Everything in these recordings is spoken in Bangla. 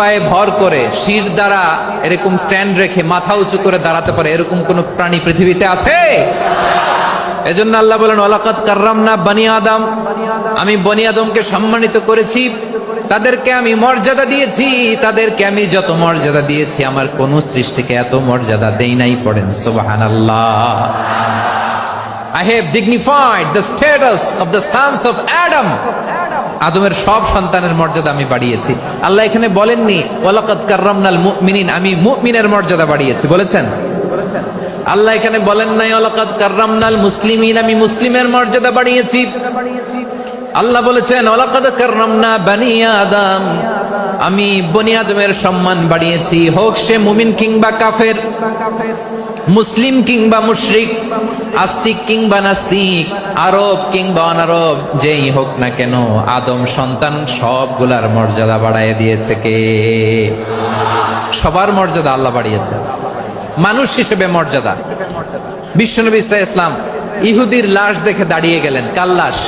পায়ে ভর করে শির দ্বারা এরকম স্ট্যান্ড রেখে মাথা উঁচু করে দাঁড়াতে পারে এরকম কোন প্রাণী পৃথিবীতে আছে? এজন্য আল্লাহ বলেন ওয়ালাকাদ কাররামনা বনি আদম, আমি বনি আদমকে সম্মানিত করেছি, তাদেরকে আমি মর্যাদা দিয়েছি। তাদেরকে আমি যত মর্যাদা দিয়েছি আমার কোন সৃষ্টিকে এত মর্যাদা দেই নাই। পড়েন সুবহানাল্লাহ। I have dignified the status of the sons of Adam. আদমের সব সন্তানের মর্যাদা আমি বাড়িয়েছি। আল্লাহ এখানে বলেননি ওয়ালাকাদ কাররামনাল মুমিনিন, আমি মুমিনের মর্যাদা বাড়িয়েছি, বলেছেন? আল্লাহ এখানে বলেন নাই ওয়ালাকাদ কাররামনাল মুসলিমিন, আমি মুসলিমের মর্যাদা বাড়িয়েছি। আল্লাহ বলেছেন ওয়ালাকাদ কাররামনা বনি আদম, আমি বনি আদমের সম্মান বাড়িয়েছি, হোক সে মুমিন কিংবা কাফের, মুসলিম কিংবা মুশরিক, আস্তিক কিংবা নাস্তিক, আরব কিংবা অনারব, যেই হোক না কেন আদম সন্তান সবগুলার মর্যাদা বাড়ায় দিয়েছে কে? সবার মর্যাদা আল্লাহ বাড়িয়েছে। মানুষ হিসেবে মর্যাদা। বিশ্বনবী ইসলাম ইহুদির লাশ দেখে দাঁড়িয়ে গেলেন। কার লাশ?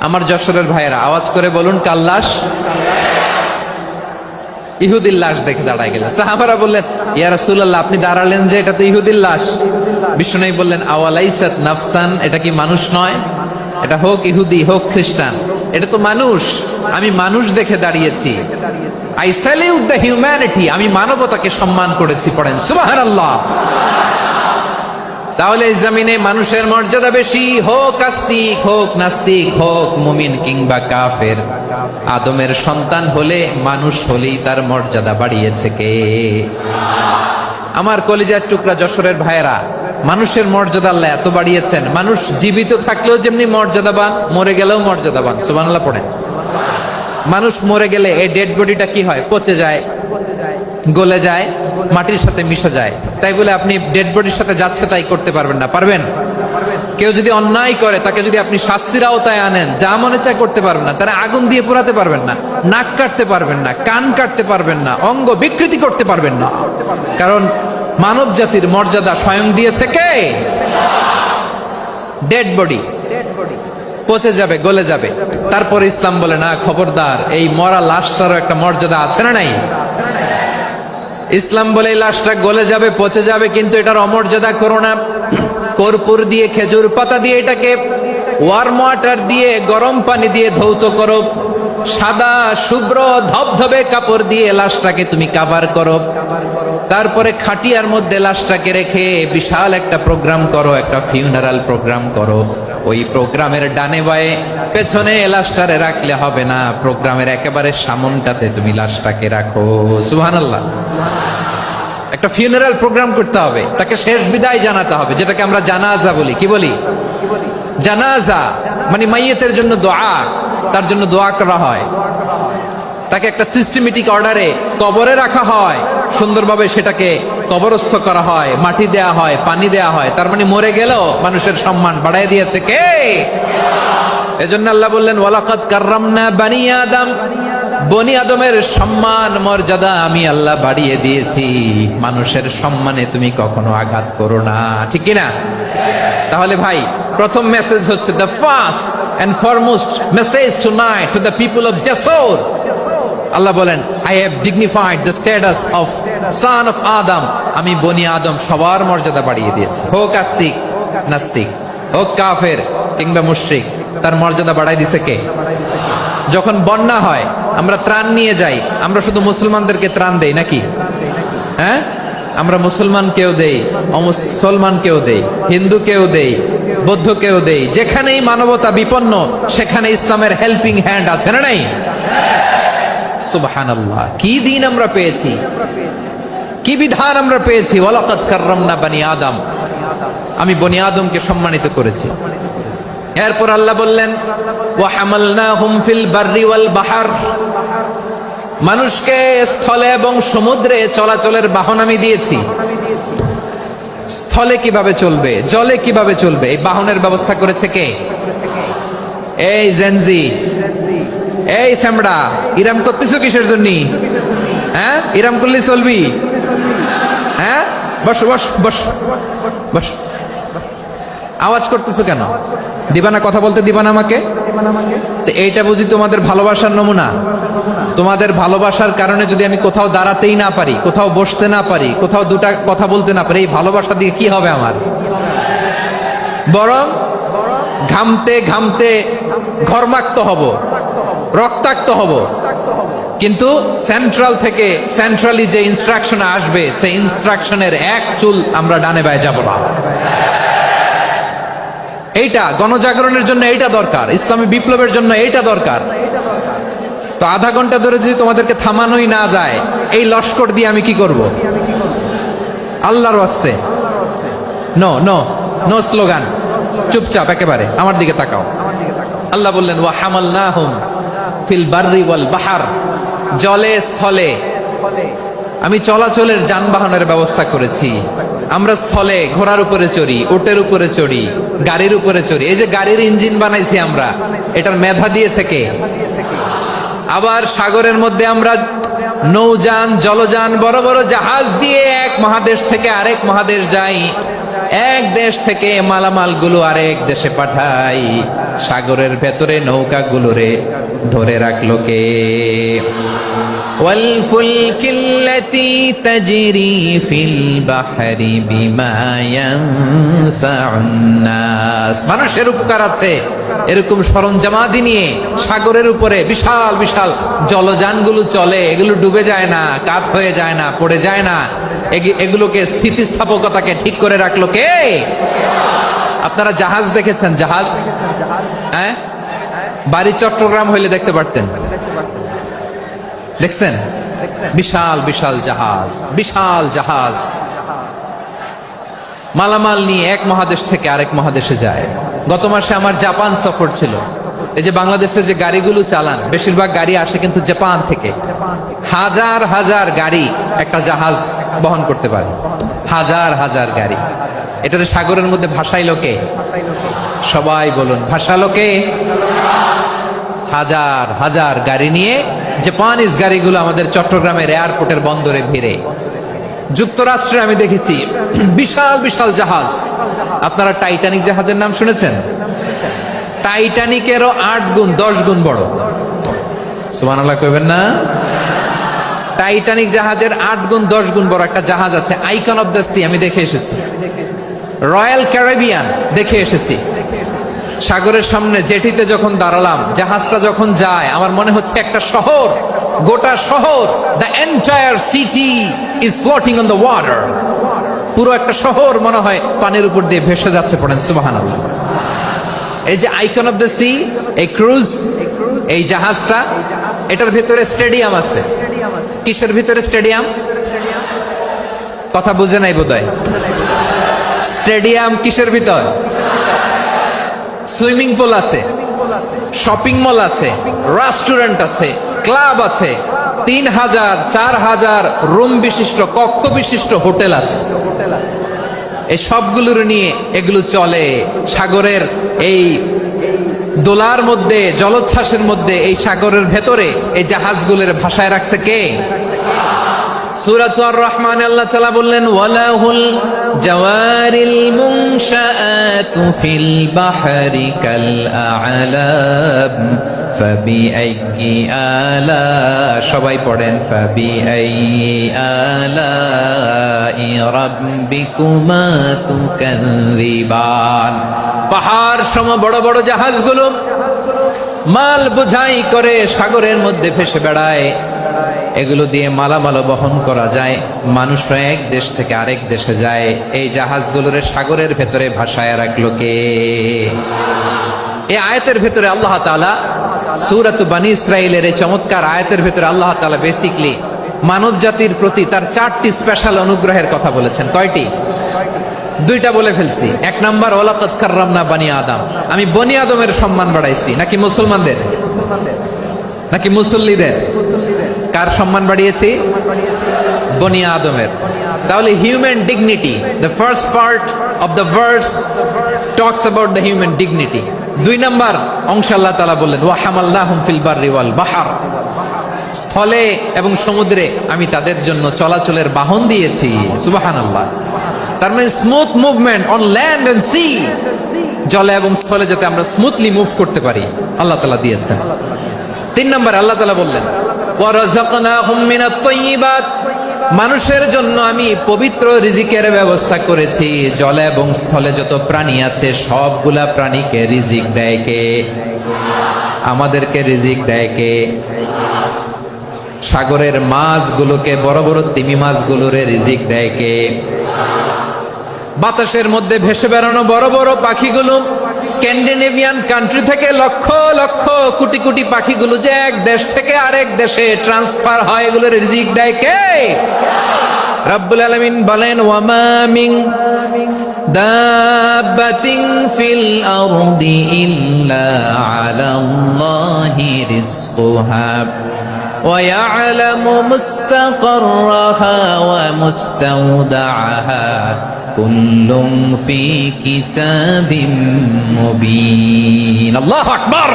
আমার যশোরের ভাইয়েরা আওয়াজ করে বলুন, কার লাশ? ইহুদির লাশ দেখে দাঁড়ায় গেলেন। সাহাবারা বললেন ইয়া রাসূলুল্লাহ, আপনি দাঁড়ালেন যে, এটা তো ইহুদির লাশ। বিশ্বনবী বললেন আওয়ালাইসাত নাফসান, এটা কি মানুষ নয়? এটা হোক ইহুদি হোক খ্রিস্টান, এটা তো মানুষ। আমি মানুষ দেখে দাঁড়িয়েছি। আই স্যালিউট দ্য হিউম্যানিটি, আমি মানবতাকে সম্মান করেছি। পড়েন সুবহানাল্লাহ। তাহলে এই জমিনে মানুষের মর্যাদা বেশি, হোক আস্তিক হোক নাস্তিক, হোক মুমিন কিংবা কাফের। আদমের সন্তান হলে, মানুষ হলেই তার মর্যাদা বাড়িয়েছে কে? আমার কলিজার টুকরা যশোরের ভাইয়েরা, মানুষের মর্যাদা আল্লাহ এত বাড়িয়েছেন, মানুষ জীবিত থাকলেও যেমনি মর্যাদাবান, মরে গেলেও মর্যাদাবান। সুবহানাল্লাহ পড়েন। মানুষ মরে গেলে এই ডেড বডিটা কি হয়? পচে যায়, গলে যায়, মাটির সাথে মিশে যায়। তাই বলে আপনি ডেড বডির সাথে যাচ্ছে তাই করতে পারবেন না, পারবেন? কেউ যদি অন্যায় করে তাকে যদি আপনি শাস্তির আওতায় আনেন, যা মনে চায় করতে পারবেন না। তারা আগুন দিয়ে পোড়াতে পারবেন না, নাক কাটতে পারবেন না, কান কাটতে পারবেন না, অঙ্গ বিকৃতি করতে পারবেন না। কারণ মানব জাতির মর্যাদা স্বয়ং দিয়েছে কে? ডেড বডি পচে যাবে, গলে যাবে। তারপর ইসলাম বলে না, খবরদার, এই মরা লাশটারও একটা মর্যাদা আছে না নাই? ইসলাম বলে এই লাশটা গলে যাবে, পচে যাবে, কিন্তু এটার অমর্যাদা করো না। কর্পূর দিয়ে, খেজুর পাতা দিয়ে, এটাকে ওয়ার্ম ওয়াটার দিয়ে, গরম পানি দিয়ে ধৌত করো। সাদা শুভ্র ধবধবে কাপড় দিয়ে লাশটাকে তুমি কাভার করো। তারপরে খাটিয়ার মধ্যে লাশটাকে রেখে বিশাল একটা প্রোগ্রাম করো, একটা ফিউনারাল প্রোগ্রাম করো। ওই প্রোগ্রামের ডানে বায়ে পেছনে লাশটারে রাখলে হবে না, প্রোগ্রামের একেবারে সামনটাতে তুমি লাশটাকে রাখো। সুবহানাল্লাহ। একটা ফিউনারাল প্রোগ্রাম করতে হবে, তাকে শেষ বিদায় জানাতে হবে, যেটাকে আমরা জানাজা বলি। কি বলি? জানাজা মানে মাইয়েতের জন্য দোয়া, তার জন্য দোয়া করা হয়। তাকে একটা সিস্টেমেটিক অর্ডারে কবরে রাখা হয়, সুন্দরভাবে সেটাকে কবরস্থ করা হয়, মাটি দেয়া হয়, পানি দেয়া হয়। তার মানে মরে গেলেও মানুষের সম্মান বাড়ায় দিয়েছে কে? এজন্য আল্লাহ বললেন ওয়ালাকাদ কাররামনা বনি আদম, বনি আদমের সম্মান মর্যাদা আমি আল্লাহ বাড়িয়ে দিয়েছি। মানুষের সম্মানে তুমি কখনো আঘাত করো না, ঠিক কি না? তাহলে ভাই, প্রথম মেসেজ হচ্ছে, the first and foremost message tonight to the people of Jessore. Allah বলেন I have dignified the status of son of Adam, আমি বনি আদম সবার মর্যাদা বাড়িয়ে দিয়েছি। হোক আস্তিক নাস্তিক, হোক কাফের কিংবা মুশরিক, তার মর্যাদা বাড়াই দিছে কে? যখন বন্যা হয় আমরা ত্রাণ নিয়ে যাই, আমরা শুধু মুসলমানদেরকে ত্রাণ দেই নাকি? হ্যাঁ, আমরা মুসলমানকেও দেই, অমুসলমানকেও দেই, হিন্দুকেও দেই, বৌদ্ধকেও দেই। যেখানেই মানবতা বিপন্ন সেখানে ইসলামের হেল্পিং হ্যান্ড আছে না নাই? সুবহানাল্লাহ। কি দিন আমরা পেয়েছি, কি বিধান আমরা পেয়েছি। ওয়ালাকাদ কাররামনা বনি আদম, আমি বনি আদমকে সম্মানিত করেছি। এরপর আল্লাহ বললেন ওয়া হামালনাহুম ফিল বাররি ওয়াল বাহর, মানুষকে স্থলে এবং সমুদ্রে চলাচলের বাহন আমি দিয়েছি। স্থলে কিভাবে চলবে, জলে কিভাবে চলবে, এই বাহনের ব্যবস্থা করেছে কে? এই জেনজি, এই স্যামড়া, ইরাম করতেছো কিসের জন্য? হ্যাঁ, ইরাম করলে চলবি? হ্যাঁ, বস বস বস বস, আওয়াজ করতেছো কেন? দিবা না? কথা বলতে দিবা না আমাকে? তো এইটা বুঝি তোমাদের ভালোবাসার নমুনা? তোমাদের ভালোবাসার কারণে যদি আমি কোথাও দাঁড়াতেই না পারি, কোথাও বসতে না পারি, কোথাও দুটা কথা বলতে না পারি, এই ভালোবাসা দিয়ে কি হবে আমার? বরং ঘামতে ঘামতে ঘর্মাক্ত হব, রক্তাক্ত হব। কিন্তু সেন্ট্রালি যে ইনস্ট্রাকশন আসবে, সেই ইনস্ট্রাকশনের এক চুল আমরা ডানে বায়ে যাব না। এইটা গণজাগরণের জন্য এইটা দরকার, ইসলামী বিপ্লবের জন্য এইটা দরকার। তো আধা ঘন্টা ধরে যদি তোমাদেরকে থামানোই না যায়, এই লস্কর দিয়ে আমি কি করব? আল্লাহর ওয়াস্তে নো নো নো স্লোগান, চুপচাপ একেবারে আমার দিকে তাকাও। আল্লাহ বললেন ওয়া হামালনাহুম ফিল বাররি ওয়াল বাহার, জলে স্থলে আমি চলাচলের যানবাহনের ব্যবস্থা করেছি। আমরা স্থলে ঘোড়ার উপরে চড়ি, উটের উপরে চড়ি, গাড়ির উপরে চড়ি। এই যে গাড়ির ইঞ্জিন বানাইছি আমরা, এটার মেধা দিয়েছে কে? আবার সাগরের মধ্যে আমরা নৌযান, জলযান, বড় বড় জাহাজ দিয়ে এক মহাদেশ থেকে আরেক মহাদেশ যাই, এক দেশ থেকে মালামাল গুলো আরেক দেশে পাঠাই। সাগরের ভেতরে নৌকাগুলোরে ধরে রাখলো কে? والفلك التي تجري في البحر بما ينفع الناس, মানুষের উপকার আছে এরকম সরঞ্জামাদি নিয়ে সাগরের উপরে বিশাল বিশাল জলযানগুলো চলে। এগুলো ডুবে যায় না, কাত হয়ে যায় না, পড়ে যায় না। এগুলোকে স্থিতিস্থাপকতাকে ঠিক করে রাখলো কে? আপনারা জাহাজ দেখেছেন? জাহাজ, হ্যাঁ, বাড়ি চট্টগ্রাম হইলে দেখতে পারতেন। দেখছেন? বিশাল বিশাল জাহাজ, বিশাল জাহাজ মালামাল নিয়ে এক মহাদেশ থেকে আরেক মহাদেশে যায়। গত মাসে আমার জাপান সফর ছিল। এই যে বাংলাদেশে যে গাড়িগুলো চালান, বেশিরভাগ গাড়ি আসে কিন্তু জাপান থেকে। হাজার হাজার গাড়ি একটা জাহাজ বহন করতে পারে, হাজার হাজার গাড়ি। এটাতে সাগরের মধ্যে ভাসাইলো কে? সবাই বলুন, ভাসালো কে? হাজার হাজার গাড়ি নিয়ে জাপানিজ গাড়িগুলো আমাদের চট্টগ্রামের এয়ারপোর্টের বন্দরে ভিড়ে। যুক্তরাষ্ট্রে আমি দেখেছি বিশাল বিশাল জাহাজ। আপনারা টাইটানিক জাহাজের নাম শুনেছেন? টাইটানিকেরও 8 গুণ 10 গুণ বড়। সুবহানাল্লাহ কইবেন না? টাইটানিক জাহাজের 8 গুণ 10 গুণ বড় একটা জাহাজ আছে, আইকন অফ দ্য সি, আমি দেখে এসেছি। রয়্যাল ক্যারিবিয়ান দেখে এসেছি। সাগরের সামনে জেটিতে যখন দাঁড়ালাম, জাহাজটা যখন যায়, আমার মনে হচ্ছে একটা শহর, গোটা শহর, the entire city is floating on the water. পুরো একটা শহর মনে হয় পানির উপর দিয়ে ভেসে যাচ্ছে। পড়েন সুবহানাল্লাহ। এই যে আইকন অফ দ্য সি, এই ক্রুজ, এই জাহাজটা, এটার ভিতরে স্টেডিয়াম আছে। কিসের ভিতরে স্টেডিয়াম? কথা বুঝে নাই বোধহয়। স্টেডিয়াম কিসের ভিতর? সুইমিং পুল আছে, শপিং মল আছে, রেস্টুরেন্ট আছে, ক্লাব আছে, 3000 4000 রুম বিশিষ্ট, কক্ষ বিশিষ্ট হোটেল আছে। এই সবগুলোর নিয়ে এগুলো চলে সাগরের এই দোলার মধ্যে, জলোচ্ছ্বাসের মধ্যে। এই সাগরের ভেতরে এই জাহাজগুলোর ভাষায় রাখছে কে? সূরা আর-রহমান আল্লাহ তাআলা বললেন ওয়ালাহুল জাওয়ারিল মুনশাআতু ফিল বাহরি কাল আ'লাম ফাবিআইয়ি আলা, সবাই পড়েন ফাবিআইয়ি আলাই রাব্বিকুমা তুকাযযিবান। পাহাড় সম বড় বড় জাহাজগুলো মাল বোঝাই করে সাগরের মধ্যে ভেসে বেড়ায়। এগুলো দিয়ে মালামাল বহন করা যায়, মানুষরা এক দেশ থেকে আরেক দেশে যায়। এই জাহাজগুলোর সাগরের ভেতরে ভাসায় রাখলো কে? এই আয়াতের ভেতরে আল্লাহ তাআলা সূরাত বনী ইসরাঈলের এই চমৎকার আয়াতের ভেতরে আল্লাহ তাআলা বেসিক্যালি মানব জাতির প্রতি তার 4টি স্পেশাল অনুগ্রহের কথা বলেছেন। কয়টি? 2টা বলে ফেলছি। 1 নাম্বার ওয়ালাকাদ কাররামনা বনী আদম, আমি বনী আদমের সম্মান বাড়াইছি। নাকি মুসলমানদের? নাকি মুসল্লিদের? কার সম্মান বাড়িয়েছি? বনী আদমের। তাহলে human dignity, the first part of the verse talks about the human dignity. 2 number অংশ আল্লাহ তাআলা বললেন ওয়া হামালনাহুম ফিল বাররি ওয়াল বাহর, স্থলে এবং সমুদ্রে আমি তাদের জন্য চলাচলের বাহন দিয়েছি। সুবহানাল্লাহ। তার মানে smooth movement on land and sea. জলে এবং স্থলে যাতে আমরা স্মুথলি মুভ করতে পারি, আল্লাহ তাআলা দিয়েছেন। 3 নম্বর আল্লাহ তাআলা বললেন ওয়ারাযাকনাহুম মিনাত তাইয়্যিবাত, মানুষের জন্য আমি পবিত্র রিজিকের ব্যবস্থা করেছি। জলে এবং স্থলে যত প্রাণী আছে সবগুলা প্রাণীকে রিজিক দেয় কে? আমাদেরকে রিজিক দেয় কে? সাগরের মাছগুলোকে, বড় বড় তিমি মাছগুলোরে রিজিক দেয় কে? বাতাসের মধ্যে ভেসে বেড়ানো বড় বড় পাখিগুলো, স্ক্যান্ডিনেভিয়ান কান্ট্রি থেকে লক্ষ লক্ষ কোটি কোটি পাখিগুলো যে এক দেশ থেকে আরেক দেশে ট্রান্সফার হয়, এগুলোর রিজিক দেয় কে? রব্বুল আলামিন বলেন ওয়ামা মিন দাব্বাতিন ফিল আরদি ইল্লা আলাল্লাহি রিজকুহা ওয়া ইয়ালামু মুস্তাকাররাহা ওয়া মুস্তাওদাআহা কুল্লুম ফি কিতাবিম মুবিন। আল্লাহু আকবার।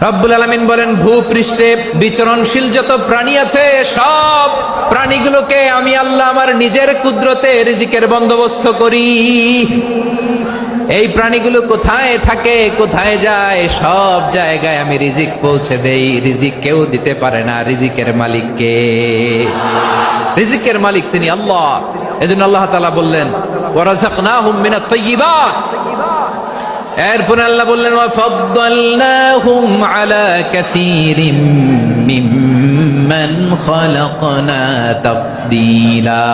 রব্বুল আলামিন বলেন ভূপৃষ্ঠে বিচরণশীল যত প্রাণী আছে সব প্রাণীগুলোকে আমি আল্লাহ আমার নিজের কুদরতে রিজিকের বন্দোবস্ত করি। এই প্রাণীগুলো কোথায় থাকে, কোথায় যায়, সব জায়গায় আমি রিজিক পৌঁছে দেই। রিজিক কেউ দিতে পারে না, রিজিকের মালিক কে? রিজিকের মালিক তিনি আল্লাহ। এজন্য আল্লাহ তাআলা বললেন ওয়ারাযাকনাহুম মিনাত তাইয়্যিবাত। এরপর আল্লাহ বললেন ওয়াফাদ্দালনাহুম আলা কাসীরিম মিম্মান খালাকনা তাফদীলা।